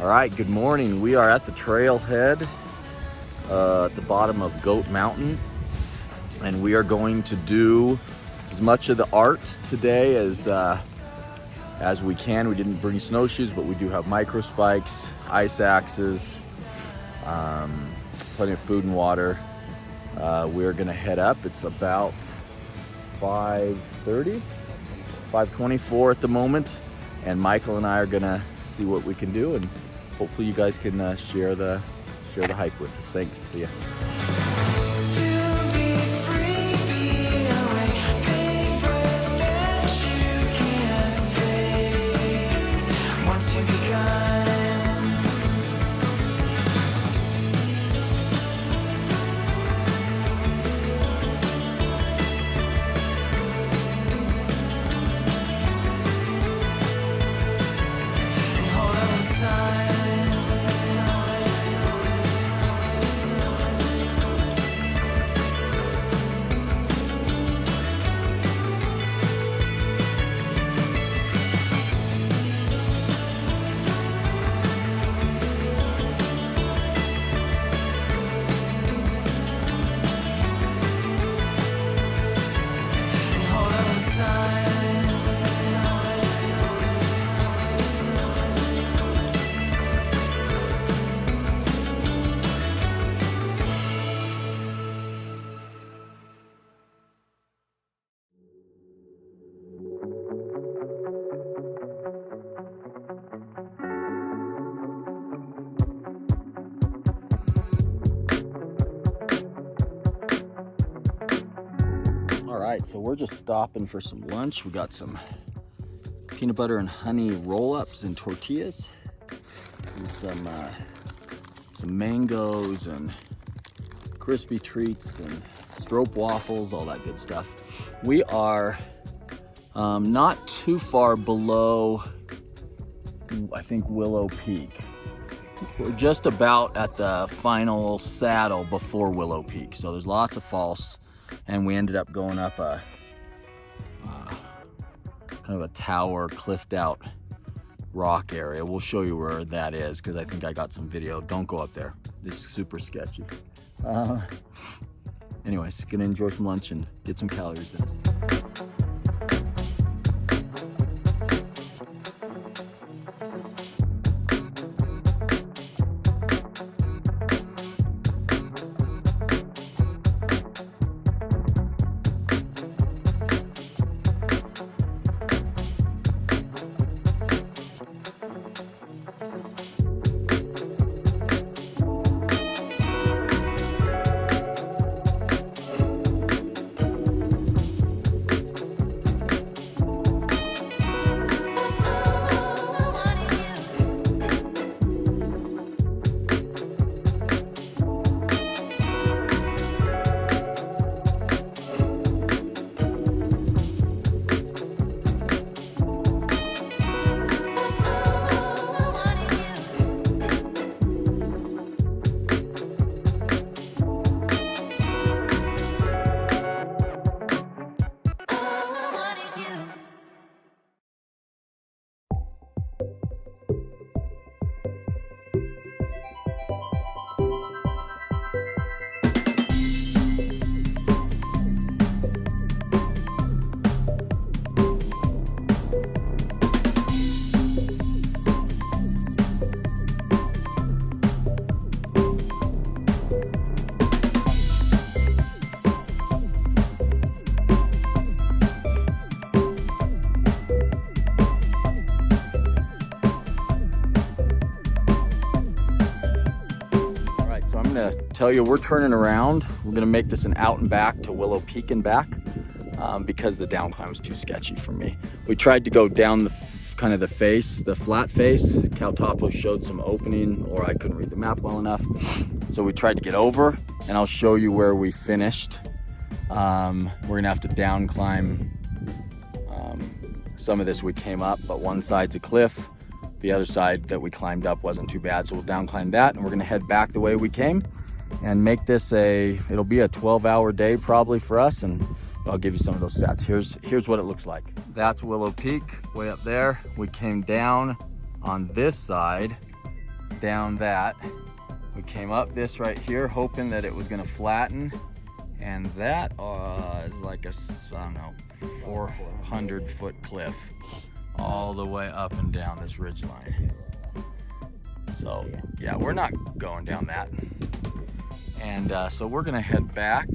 All right, good morning. We are at the trailhead at the bottom of Goat Mountain, and we are going to do as much of the art today as we can. We didn't bring snowshoes, but we do have micro spikes, ice axes, plenty of food and water. We're gonna head up. It's about 5:30, 5:24 at the moment, and Michael and I are gonna see what we can do, and hopefully you guys can share the hike with us. Thanks. See ya. All right, so we're just stopping for some lunch. We got some peanut butter and honey roll-ups and tortillas, and some mangoes and crispy treats and stroop waffles, all that good stuff. We are not too far below, I think, Willow Peak. We're just about at the final saddle before Willow Peak, so there's lots of falls. And we ended up going up a kind of a tower, cliffed out rock area. We'll show you where that is because I think I got some video. Don't go up there. This is super sketchy. Anyways, gonna enjoy some lunch and get some calories in us. Tell you, we're turning around. We're gonna make this an out and back to Willow Peak and back because the down climb was too sketchy for me. We tried to go down the kind of the face, the flat face. Cal Topo showed some opening, or I couldn't read the map well enough. So we tried to get over, and I'll show you where we finished. We're gonna have to down climb some of this. We came up, but one side's a cliff. The other side that we climbed up wasn't too bad, so we'll down climb that, and we're gonna head back the way we came and make this it'll be a 12-hour day probably for us, and I'll give you some of those stats. Here's what it looks like. That's Willow Peak, way up there. We came down on this side down that. We came up this right here, hoping that it was gonna flatten. And that is like a, I don't know, 400-foot cliff all the way up and down this ridge line. So yeah, we're not going down that. And so we're gonna head back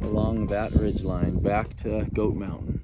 along that ridge line back to Goat Mountain.